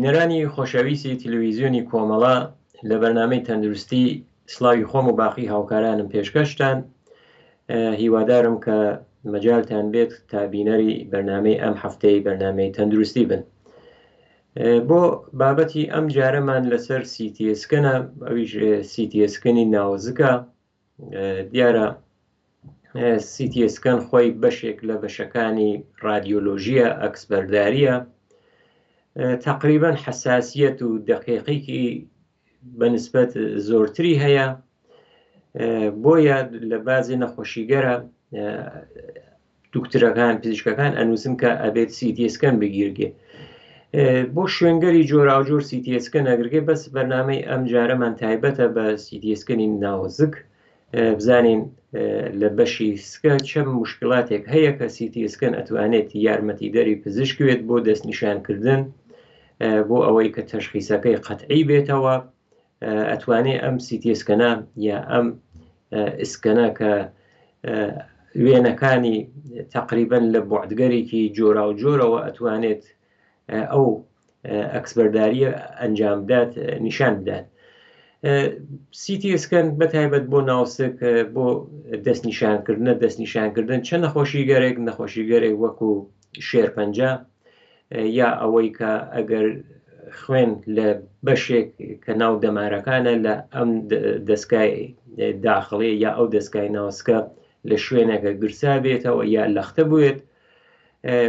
بینەرانی خۆشەویستی تەلەڤیزیۆنی کۆمەڵە لە بەرنامەی تەندروستی سڵاوی خۆم و باقی هاوکارانم پێشکەشتان هیوادارم کە مەجالتان بێت تا بینەری بەرنامەی ئەم هەفتەی بەرنامەی تەندروستی بن. بۆ بابەتی ئەم جارەمان لەسەر سیتیسکەنە، ئەویش سیتیسکەنی ناوزکە. دیارە سیتیسکەن خۆی بەشێک لە بەشەکانی رادیۆلۆژیە ئەکسبەرداریە، تقریبا حساسیت و دقیقیکی بەنسبەت زۆرتری هەیە، بۆیە لە بازی نەخۆشیگەرە دوکتەرەکان پزیشکەکان ئەنووسن کە ئەبێت سیتیسکەن بگیرگێ. بۆ شوێنگەری جۆراوجۆر سیتیسکەن ئەگرگێ، بەس بەرنامەی ئەم جارەمان تایبەتە بە سیتیسکەنی ناوزک، بزانین لە بەشی سکە چەند مشکلاتێک هەیە کە سیتیسکەن ئەتوانێت یارمەتیدەری پزیشکوێت بۆ دەستنیشانکردن، بۆ ئەوەی کە تەشخیسەکەی قەتعی بێتەوە، ئەتوانێت ئەم سیتیسکەنە یا ئەم ئسکەنە کە وێنەکانی تقریبا لە بۆعدگەرێکی جۆراوجۆرەوە ئەتوانێت ئەو ئەکسبەرداریە ئەنجام بدات، نیشان بدات. سیتیسکەن بەتایبەت بۆ ناوسک، بۆ دەستنیشانکردن چەند نەخۆشیگەرێک وەکو شێرپەنجە، یا ئەوەی کە ئەگەر خوێن لە بەشێک کە ناو دەمارەکانە لە ئەم دەستگای داخڵێ یا ئەو دەستگای ناوسکە لە شوێنێکە گرسا بێتەوە یا لەختە بوێت،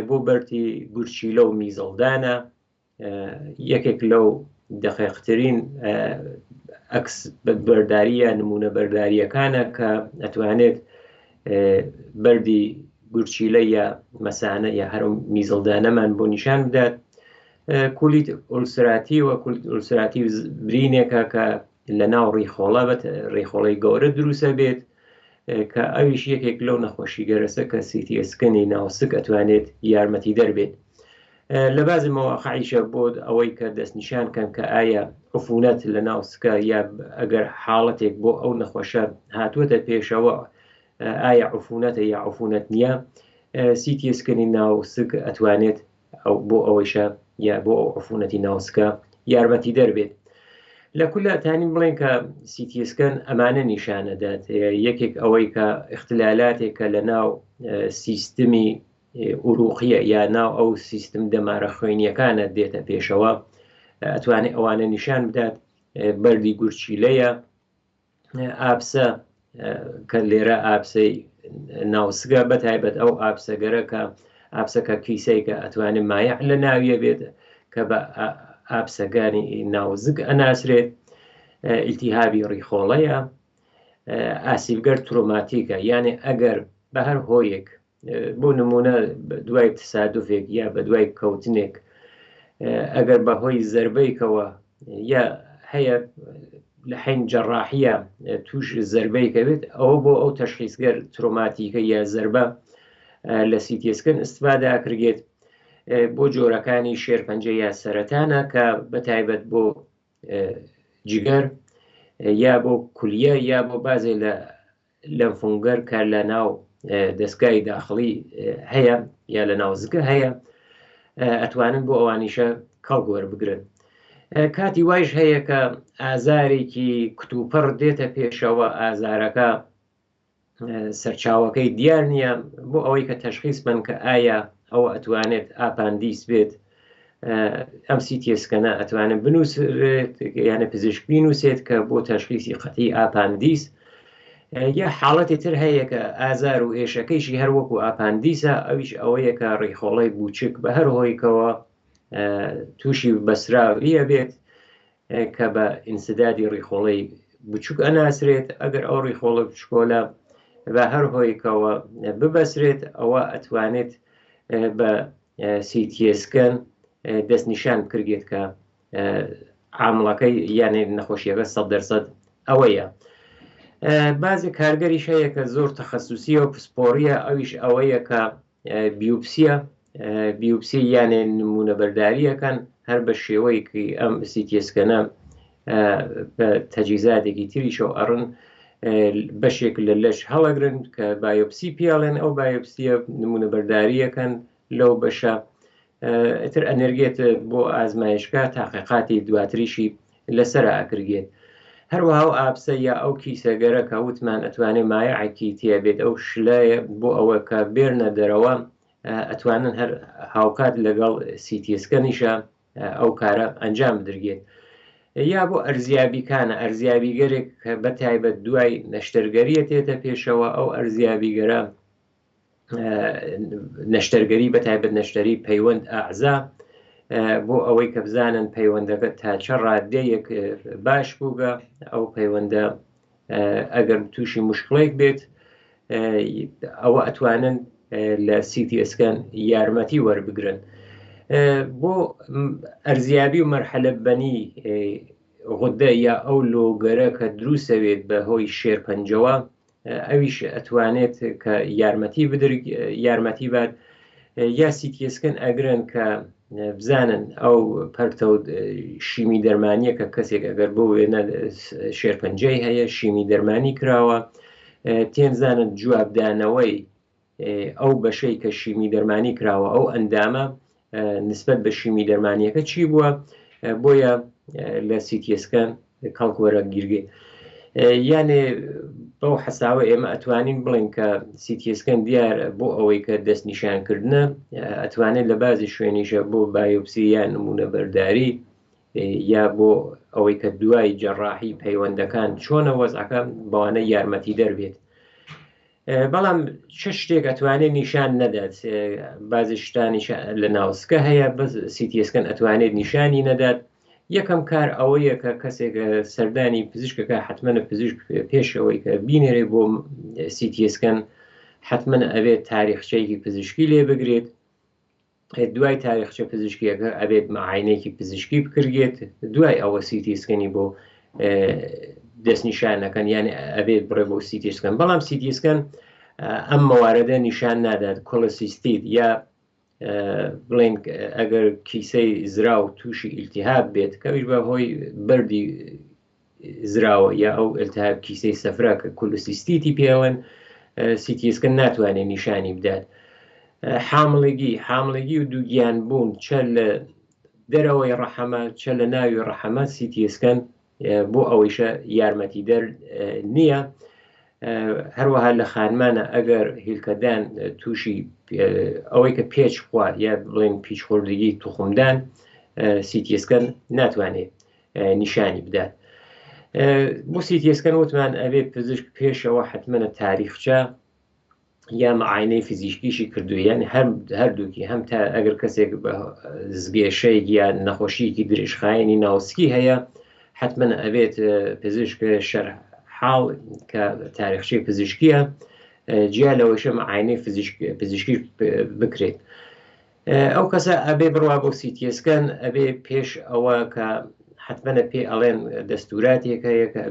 بۆ بەرتی گورچیلە و میزڵدانە. یەکێک لەو دقیقترین ئەکس بەرداریە نمونە بەرداریەکانە کە ئەتوانێت بەردی گورچیلە یا مەسانە یا هەر میزڵدانەمان بۆ نیشان بدات. کولیت ئولسراتی و کولیت ئولسراتی برینێکە کە لە ناو ڕیخۆڵە بێت، ڕیخۆڵی گەورە دروسە بێت، کە ئەویش یەکێک لەو نەخۆشیگەرەسە کە سیتیسکەنی ناوسک ئەتوانێت یارمەتی دەربێت. لە بازی مەواقعیشە بۆ ئەوەی کە دەستنیشانکەن کە ئایا عفونەت لە ناوسکە، یا ئەگەر حاڵەتێک بۆ ئەو نەخۆشە هاتووەتە پێشەوە ئایا عفونەتە یا عفونەت نییە، سیتیسکەنی ناوسک ئەتوانێت بۆ ئەوەیشە یا بۆ ئەو عفونەتی ناوسکە یارمەتی دەربێت. لە کولاتانی بڵێن کە سیتیسکەن ئەمانە نیشانەدات. یەکێک ئەوەی کە اختلالاتێکە لە ناو سیستمی ئوروقیە یا ناو ئەو سیستم دەمارە خوێنیەکانە دێتە پێشەوە، ئەتوانێت ئەوانە نیشان بدات بەردی گورچیلەیە، ئاپسە کە لێرە ئاپسەی ناوسگە بەتایبەت ئەو ئاپسەگەرە کە ئاپسەکە کیسەیکە ئەتوانێت مایع لە ناویە بێت کە بە ئاپسەگانی ناوزک ئەناسرێت، ئیلتیهابی ڕیخۆڵەیە، ئاسیبگەر ترۆماتیکە، یانێ ئەگەر بە هەر هۆیەک بۆ نمونە دوای تسادوفێک یا بە دوای کەوتنێک ئەگەر بەهۆی زەربەیکەوە یا هەیە لە حین جەڕاحیە توش زەربەیکە بێت، ئەوە بۆ ئەو تەشخیصگەر ترۆماتیکە یا زەربە لە سیتیسکەن ئستفادە ئەکرێت بۆ جۆرەکانی شێرپەنجە یا سەرەتانە کە بەتایبەت بۆ جگەر یا بۆ کولیە یا بۆ بازێ لە لەمفۆنگەر کە لە ناو دەستگای داخڵی هەیە یا لە ناوزگە هەیە، ئەتوانن بۆ ئەوانیشە کەڵک وەربگرن. کاتی وایش هەیە کە ئازارێکی کتوپەڕ دێتە پێشەوە، ئازارەکە سەرچاوەکەی دیار نییە، بۆ ئەوەی کە تەشخیص بن کە ئایا ئەوە ئەتوانێت ئاپاندیس بێت. ئەم سیتیسکەنە ئەتوانێت بنووسێت یانە پزیشک بینووسێت کە بۆ تەشخیصی قەتعی ئاپاندیس، یا حاڵەتی تر هەیە کە ئازار و ئێشەکەیشی هەر وەکو ئاپاندیسە، ئەویش ئەوەیە کە ڕیخۆڵەی بوچک بە هەر هۆیکەوە تووشی بەسراویە بێت کە بە ئینسدادی ڕیخۆڵەی بچووک ئەناسرێت. ئەگەر ئەو ڕیخۆڵە بچکۆلە بە هەر هۆیکەوە ببەسرێت، ئەوە ئەتوانێت بە سیتیسکەن دەستنیشان بکرێت کە عامڵەکەی یانێ نەخۆشیەکە 100% ئەوەیە. بازی کارگەریش هەیە کە زۆر تەخەسوسیە و پسپۆریە، ئەویش ئەوەیە کە بیوپسی یانێ نمونە بەرداریەکەن هەر بە شێوەیەکی ئەم سیتیسکەنە بە تەجیزاتێکی تریشەوە ئەڕن بەشێک لە لەش هەڵەگرن کە بایۆپسی پیاڵێن، ئەو بایۆپسیە نمونە بەرداریەکەن لەو بەشە ئەتر ئەنێرگێت بۆ ئازمایشگا تاقیقاتی دواتریشی لەسەر ئاکرگێت. هەروەها ئاپسە یا ئەو کیسەگەرە کە وتمان ئەتوانێت مایعێکی تێ بێت ئەو شلایە بۆ ئەوە کە بێرنە دەرەوە ئەتوانن هەر هاوکات لەگەڵ سیتیسکەنیشە ئەو کارە ئەنجام بدرگێت. یا بۆ ئەرزیابیکانە ئەرزیابیگەرێک کە بەتایبەت دوای نەشتەرگەریە تێتە پێشەوە ئەو ئەرزیابیگەرە نەشتەرگەری بەتایبەت نەشتەری پەیوەند ئاعزا بۆ ئەوەی کە بزانن پەیوەندەکە تا چە ڕادەیەک باش بووگە ئەو پەیوەندە ئەگەر تووشی مشکڵێک بێت ئەوە ئەتوانن لە سیتیسکەن یارمەتی وەربگرن. بۆ ئەرزیابی و مەرحەلە بەنی غودە یا ئەو لۆگەرە کە دروستەوێت بە هۆی شێرپەنجەوە ئەویش ئەتوانێت کە یارمەتی بات یا سیتیسکەن ئەگرن کە بزانن ئەو پەرتە و شیمی دەرمانیە کە کەسێک ئەگەر بۆ وێنە شێرپەنجەی هەیە شیمی دەرمانی کراوە تێنزانن جوابدانەوەی ئەو بەشەی کە شیمی دەرمانی کراوە ئەو ئەندامە نسبەت بە شیمی دەرمانیەکە چی بووە بۆیە لە سیتیسکەن کەڵکوەرە گیرگێ. یانێ بەو حەساوە ئێمە ئەتوانین بڵین کە سیتیسکەن دیار بۆ ئەوەی کە دەست نیشانکردنە ئەتوانێت لە بازی شوێنیشە بۆ بایۆپسی یان نمونە بەرداری یا بۆ ئەوەی کە دوای جەڕاحی پەیوەندەکان چۆنە وەزعەکە بەوانە یارمەتی دەربێت. بەڵام چه شتێک ئەتوانێت نیشان نەدات بازی شتانی لە ناوسکە هەیە بە سیتیسکەن ئەتوانێت نیشانی نەدات. یەکەم کار ئەوەیە کە کەسێک سەردانی پزیشکەکە حتممە پزیشک پێشەوەی کە بینێرێ بۆ سیتیسکەن حتممە ئەبێت تاریخچەیەکی پزیشکی لێ بگرێت. دوای تاریخچە پزیشکیەکە ئەبێت مەعاینەیەکی پزیشکی بکرێت. دوای ئەوە سیتیسکەنی بۆ دەستنیشانەکەن یعنی ئەبێت بڕێ بۆ سیتیسکەن. بەڵام سیتیسکەن ئەم مەواردە نیشان نادات کۆلۆسیستیت یا بڵێن ئەگەر کیسەی زرا و تووشی ئیلتیهاب بێت کەویش بە هۆی بەردی زراوە یا ئەو ئیلتیهاب کیسەی سەفرا کە کۆلۆسیستیتی پێوەن سیتیسکەن ناتوانێت نیشانی بدات. حامڵگی و دووگیان بوون چە لە دەرەوەی ڕەحەمە چە لە ناوی ڕەحەمە سیتیسکەن بۆ ئەوەیشە یارمەتی دەر نییە. هەروەها لە خانمانە ئەگەر هیلکەدان تووشی ئەوەی کە پێچ خوا یا بڵێن پیچخۆردگی توخمدان سیتیسکەن ناتوانێت نیشانی بدات. بۆ سیتیسکەن وتمان ئەبێت پزیشک پێشەوە حتممە تاریخچە یا مەعاینەی فیزیشکیشی کردووە یعنی هەردووکی هەم تا ئەگەر کەسێک بە زگێشەیەک یا نەخۆشیەکی درێژخایەنی ناوسکی هەیە حتممە ئەبێت پزیشک شەرح حاڵ کە تاریخچەی پزیشکیە جیا لەوەشە مەعاینەی پزیشکی بکرێت. ئەو کەسە ئەبێ بڕوا بۆ سیتیسکەن ئەبێ پێش ئەوە کە حتممە پێ ئەڵێن دەستوراتێک هەیە کە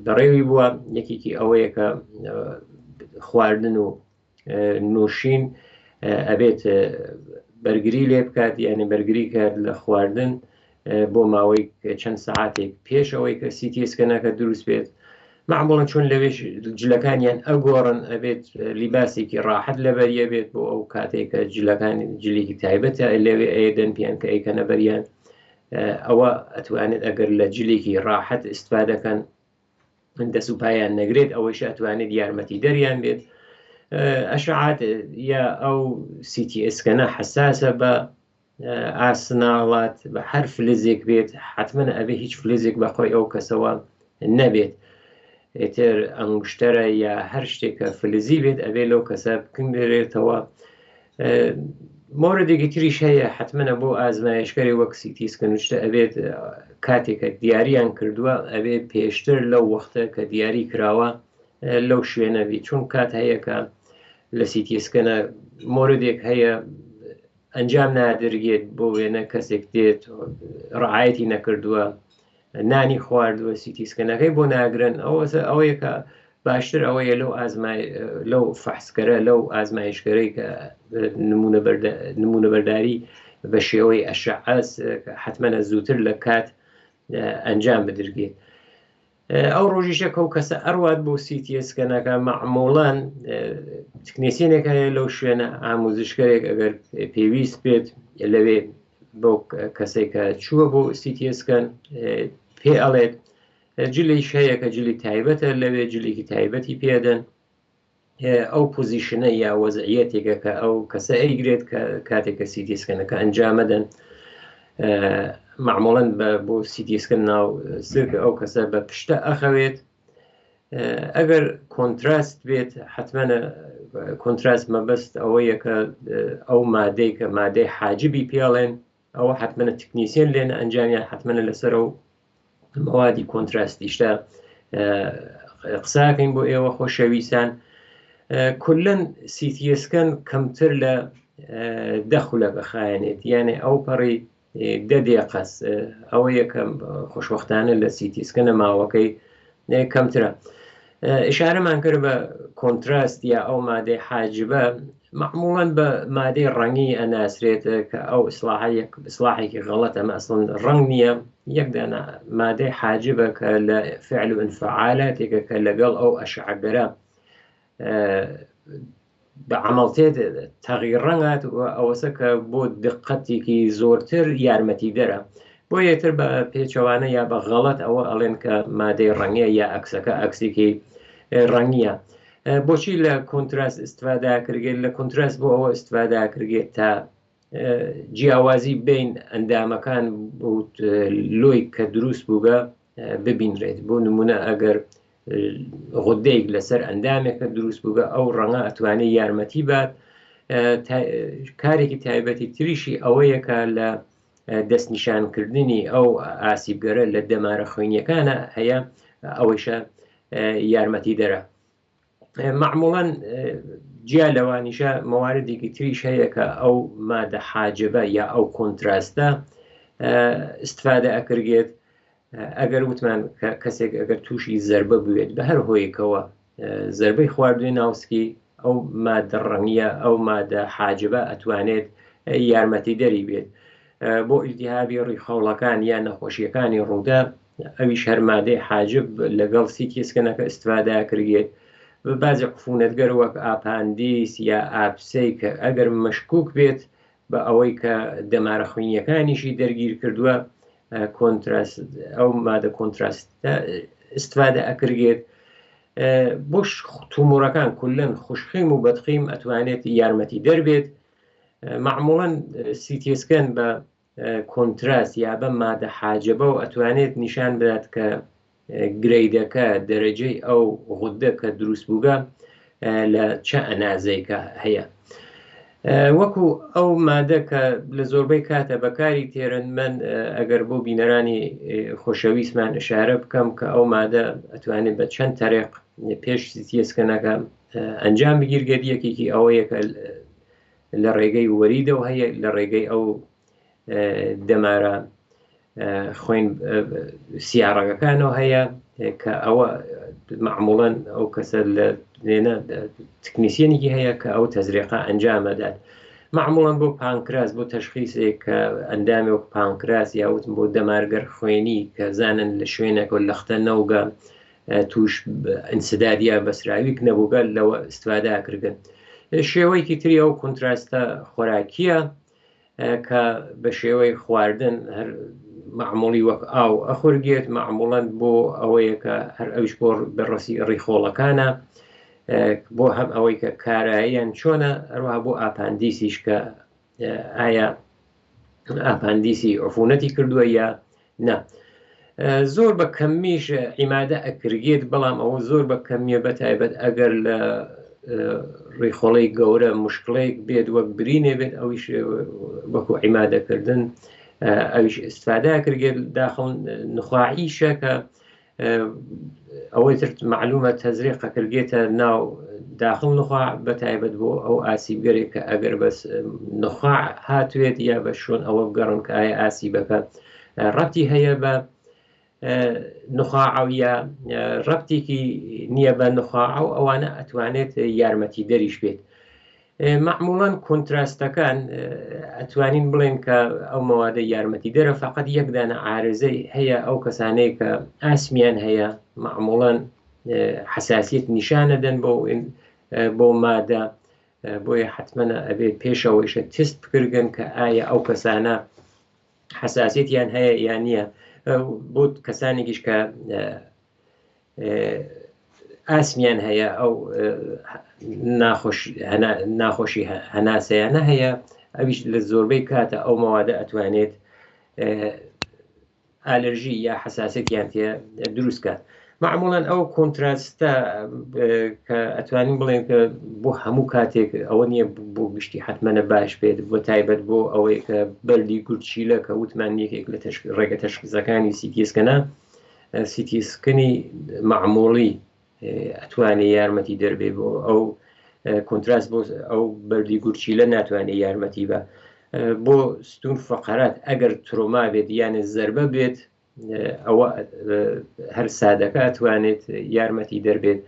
دەڕێوی بووە یەکێکی ئەوەیە کە خواردن و نووشین ئەبێت بەرگری لێ بکات یعنی بەرگری کرد لە خواردن بۆ ماوەی چەند سەعاتێک پێش ئەوەی کە سیتیسکەنەکە دروست بێت. معموڵن چون لەوێش جلەکانیان ئەگۆڕن ئەبێت لیباسێکی ڕاحەت لەبەریە بێت بۆ ئەو کاتێک کە جلەکانی جلێکی تایبەتە لەوێ ئەیدەن پیان کە ئەیکەنە بەریان ئەوە ئەتوانێت ئەگەر لە جلێکی ڕاحەت ئیسفادەکەن دەست و پایان نەگرێت ئەوەش ئەتوانێت یارمەتی دەریان بێت. ئەشعات یا ئەو سیتیسکەنە حساسە بە ئاسناڵات بە هەر فلزێک بێت حتممە ئەبێ هیچ فلزێک بەخۆی ئەو کەسەوە نەبێت. ئێتر ئەنگشتەرە یا هەر شتێکە فلزی بێت ئەبێ لەو کەسە بکندێتەوە. مۆردێکی تریش هەیە حتممە بۆ ئازمایشکەری وەک سیتیسکەن شتە ئەبێت کاتێکە دیاریان کردووە ئەبێ پێشتر لەو وەختە کە دیاری کراوە لەو شوێنەبی چون کات هەیە کە لە سیتیسکەنە مۆردێک هەیە ئەنجام نادرگێت بۆ وێنە کەسێک دێت ڕعایەتی نەکردووە نانی خواردووە سیتیسکەنەکەی بۆ ناگرن ئەوەیە کە باشتر ئەوەیە لەو فەحسکەرە لەو ئازمایشگەرەی کە نمونە بەرداری بە شێوەی ئەشعاس حتممە زووتر لە کات ئەنجام بدرگێت. ئەو ڕۆژیشە کە و کەسە ئەروات بۆ سیتیسکەنەکە معموڵان تکنیسیێنێک هەیە لەو شوێنە ئاموزشکەرێک ئەگەر پێویست بێت لەوێ بۆ کەسێک کە چووە بۆ سیتیسکەن پێ ئەڵێت جلیش هەیە کە جلی تایبەتە لەوێ جلێکی تایبەتی پێدەن ئەو پوزیشنە یا وەزعیەتێکە کە ئەو کەسە ئەیگرێت کە کاتێکە سیتیسکەنەکە ئەنجامەدەن معموڵەن بۆ سیتیسکەن ناو زرگ ئەو کەسە بە پشتە ئەخەوێت ئەگەر کۆنتراست بێت حتممە کۆنتراست مەبەست ئەوەیە کە ئەو مادەی کە مادەی حاجبی پێڵێن ئەوە حتممە تکنیسیێن لێنە ئەنجامیان حتممە لەسەر و موادی کۆنتراستیشتا قساکەین بۆ ئێوە خۆشەویستان کولەن سیتیسکەن کەمتر لە دەخولە بەخایەنێت یعنی ئەو پەڕی دەدێ قەس ئەوە یەکەم خۆشوەختانە لە سیتیسکەنە ماوەکەی کەمترە ئشارەمان کرد بە کۆنتراست یا ئەو مادەی حاجبە معموڵەن بە مادەی ڕەنگی ئەناسرێت کە ئەو ئیسلاحێکی غەڵەت ئەمە ئەسڵن ڕەنگ نییە یەکدانا مادەی حاجبە کە لە فعل و انفعالاتێکە کە لەگەڵ ئەو ئەشعەگەرە بە عمەڵتێت تەغییر ڕەنگات ئەوەسە کە بۆ دقەتێکی زۆرتر یارمەتی دەرە بۆ یەکتر بە پێچەوانە یا بە غەڵەت ئەوە ئەڵێن کە مادەی ڕەنگیە یا ئەکسەکە ئەکسێکی ڕەنگیە بۆچی لە کۆنتراست ئستفاداکرێت لە کۆنتراست بۆ ئەوە ئستفاداکرێت تا جیاوازی بین ئەندامەکان لۆی کە دروست بووگە ببینرێت بۆ نمونە ئەگەر غودەیەک لەسەر ئەندامێکە دروست بووگە ئەو ڕەنگە ئەتوانێت یارمەتی بات کارێکی تایبەتی تریشی ئەوەیەکە لە دەستنیشانکردنی ئەو ئاسیبگەرە لە دەمارە خوێنیەکانە هەیە ئەوەیشە یارمەتی دەرە معموڵەن جیا لەوانیشە مەواردێکی تریش هەیە کە ئەو مادە حاجبە یا ئەو کۆنتراستە ئستفادە ئەکرێت ئەگەر وتمان کەسێک ئەگەر تووشی زەربە بوێت بە هەر هۆیەکەوە زەربەی خواردوێ ناوسکی ئەو مادە ڕەنگیە ئەو مادە حاجبە ئەتوانێت یارمەتی دەری بێت بۆ ئیلتیهابی ڕیخەوڵەکان یان نەخۆشیەکانی ڕوودا ئەویش هەر مادەی حاجب لەگەڵ سیتیسکەنەکە ئستفاداکرێت بەبازی عفونەتگەر وەک ئاپاندیس یا ئاپسەی کە ئەگەر مەشکوک بێت بە ئەوەی کە دەمارە خوێنیەکانیشی دەرگیر کردووە کۆنتراست ئەو مادە کۆنتراست ئستفادە ئەکرێت بۆ تومورەکان کولەن خوشخیم و بەدخیم ئەتوانێت یارمەتی دەربێت معموڵەن سیتیسکەن بە کۆنتراست یا بە مادە حاجبە و ئەتوانێت نیشان بدات کە گرەیدەکە دەرەجەی ئەو غودە کە دروست بووگە لە چە ئەنازەیەکە هەیە وەکو ئەو مادە کە لە زۆربەی کاتە بەکاری تێرن من ئەگەر بۆ بینەرانی خۆشەویستمان ئشارە بکەم کە ئەو مادە ئەتوانێت بە چەند تەرێق پێش سیتیسکەنەکە ئەنجام بگیرگێت یەکێکی ئەوەیەکە لە ڕێگەی وەریدەوە هەیە لە ڕێگەی ئەو دەمارە خوێن سیارەکەکانەوە هەیە کە ئەوە معموڵەن ئەو کەسە لە لێنە تکنیسیێنێکی هەیە کە ئەو تەزریقە ئەنجامەدات معموڵەن بۆ پانکراس بۆ تەشخیصێک کە ئەندامی وەک پانکراس یاوتم بۆ دەمارگەر خوێنی کە زانن لە شوێنێک و لەختە نەوگە توش ئینسدادیا بەسراویک نەبووگە لەوە ئستفاداکردن شێوەیەکی تری ئەو کۆنتراستە خۆراکیە کە بە شێوەی خواردن هەر معموڵی وەک ئاو ئەخورگێت معموڵەن بۆ ئەوەیە کە هەر ئەوش بۆ بەڕاستی ڕیخۆڵەکانە بۆ هەم ئەوەی کە کاراییان چۆنە هەروەها بۆ ئاپاندیسیش کە ئایا ئاپاندیسی عفونەتی کردووە یا نە زۆر بە کەمیش عیمادە ئەکرگێت بەڵام ئەوە زۆر بە کەمیە بەتایبەت ئەگەر لە ڕیخۆڵی گەورە مشکڵێک بێت وەک برینێ بێت ئەویش وەکو عیمادەکردن ئەویش ئستفادا کردێت داخل نخواعیشە کە ئەوەی تر معلومە تەزریقە کردێتە ناو داخل نخواع بەتایبەت بۆ ئەو ئاسیبگەرێک کە ئەگەر بەس نخواع هاتوێت یا بە شۆن ئەوە بگەڕن کە ئایا ئاسیبەکە ڕەبتی هەیە بە نخواع یا ڕەبتێکی نییە بە نخواع و ئەوانە ئەتوانێت یارمەتی دەریش بێت معموڵەن کۆنتراستەکان ئەتوانین بڵێن کە ئەو مەوادە یارمەتی دەرە فقط یەکدانە عارزەی هەیە ئەو کەسانەی کە ئاسمیان هەیە معموڵەن حساسیت نیشانە دەن بۆ مادە بۆیە حتممە ئەبێت پێشەوەیشە تست بکردن کە ئایا ئەو کەسانە حساسیتیان هەیە یان نییە بۆ کەسانێکیش کە ئاسمیان هەیە ئەو ناخۆشی هەناسەیانە هەیە ئەویش لە زۆربەی کاتە ئەو مەوادە ئەتوانێت ئالەرژی یا حساسیتیان تێ دروست کات. معموڵەن ئەو کۆنتراستە کە ئەتوانین بڵێن کە بۆ هەموو کاتێک ئەوە نییە بۆ گشتی حتممە باش بێت بۆ تایبەت بۆ ئەوەی کە بەردی گورچیلە کە وتمان یەکێک لە ڕێگە تەشخیصەکانی سیتیسکەنە سیتیسکنی معموڵی ئەتوانێت یارمەتی دەربێ بۆ ئەو کۆنتراست بۆ ئەو بەردی گورچیلە ناتوانێت یارمەتی بە بۆ ستون فقرات ئەگەر ترۆما بێت یانە زەربە بێت ئەوە هەر سادەکە ئەتوانێت یارمەتی دەربێت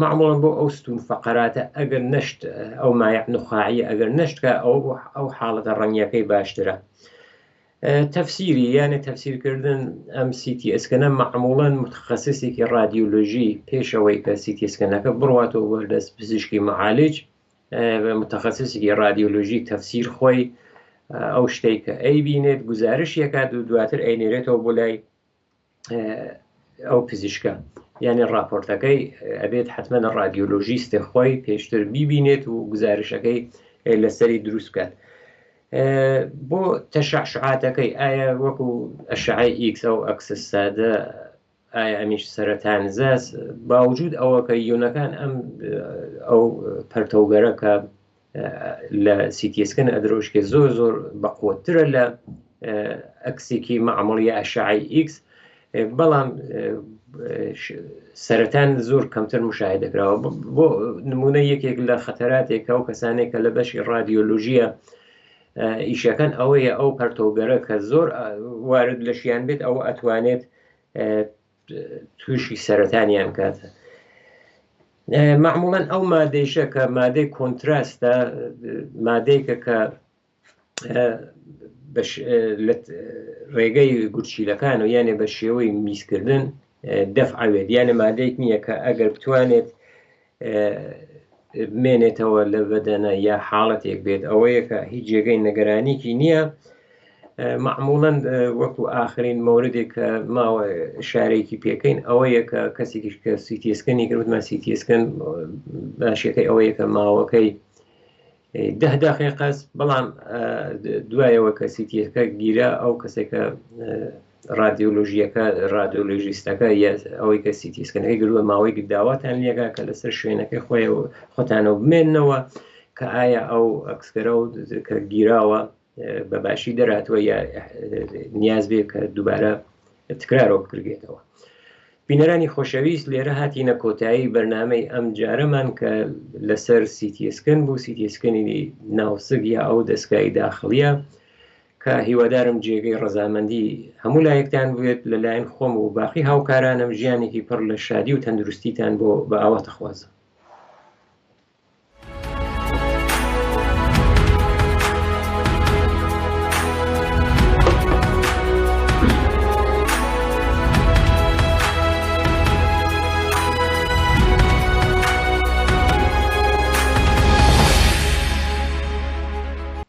معموڵن بۆ ئەو ستون فقراتە ئەگەر نەشت ئەو مایع نخاعی ئەگەر نەشتکە ئەو حاڵەتە ڕەنگیەکەی باشترە. تەفسیری یانە تەفسیرکردن ئەم سیتیسکەنە معموڵەن متخەسیسێکی رادیۆلۆژی پێشەوەی کە سیتیسکەنەکە بڕواتەوە وەردەست پزیشکی معالج متخەسیسێکی رادیۆلۆژی تەفسیر خۆی ئەو شتێک کە ئەی بینێت گزارشیەکات و دواتر ئەینێرێتەوە بۆ لای ئەو پزیشکە یعنی راپۆرتەکەی ئەبێت حتممە رادیۆلۆژیستە خۆی پێشتر بیبینێت و گزارشەکەی لەسەری دروست بکات. بۆ تەشعشعاتەکەی ئایا وەکو ئەشعەی ئیکس ئەو ئەکسس سادە ئایا ئەمیش سەرەتان زاس باوجود ئەوە کە یۆنەکان ئەو پەرتەوگەرە کە لە سیتیسکن ئەدرۆشکێ زۆر بەقوترە لە ئەکسێکی معموڵی ئەشعەی ئیکس بەڵام سەرەتان زۆر کەمتر مشاهدەکراوە بۆ نمونە یەکێک لە خەتەراتێکە ئەو کەسانێک کە لە بەشی رادیۆلۆژیە ئیشەکان ئەوەیە ئەو پەرتۆگەرە کە زۆر وارد لەشیان بێت ئەوە ئەتوانێت تووشی سەرەتانیان کاتە. معموڵەن ئەو مادەیشە کە مادەی کۆنتراستە مادەیکە کە ڕێگەی گورچیلەکان و یانێ بە شێوەی میسکردن دەفعەوێت یانە مادەیەک نییە کە ئەگەر بتوانێت بمێنێتەوە لە بەدەنە یا حاڵەتێک بێت ئەوەیە کە هیچ جێگەی نەگەرانیکی نییە. معموڵەن وەکو ئاخرین مەوردێک کە ماوە شارێکی پێکەین ئەوەیە کە کەسێکیش کە سیتیسکەنی کردمان سیتیسکەن باشەکەی ئەوەیە کە ماوەکەی 10 دقیقەس بەڵام دوایەوە کە سیتیەکە گیرە ئەو کەسێکە رادیۆلۆژیستەکە ئەوەی کە سیتیسکەنەکەی گروە ماوەی داواتان لێگا کە لەسەر شوێنەکەی خۆتانەوە بمێننەوە کە ئایا ئەو ئەکسکەرە و کە گیراوە بە باشی دەراتوە یا نیاز بێ کە دووبارە تکرارەوە بکرێتەوە. بینەرانی خۆشەویست لێرە هاتیینە کۆتایی بەرنامەی ئەم جارەمان کە لەسەر سیتیسکن بوو سیتیسکەنی ناوسگ یا ئەو دەستگای داخلیە کە هیوادارم جێگەی ڕەزامەندی هەموو لایەکتان بێت لەلایەن خۆم و باقی هاوکارانم ژیانێکی پڕ لە شادی و تەندروستیتان بۆ بە ئاواتە خوازم.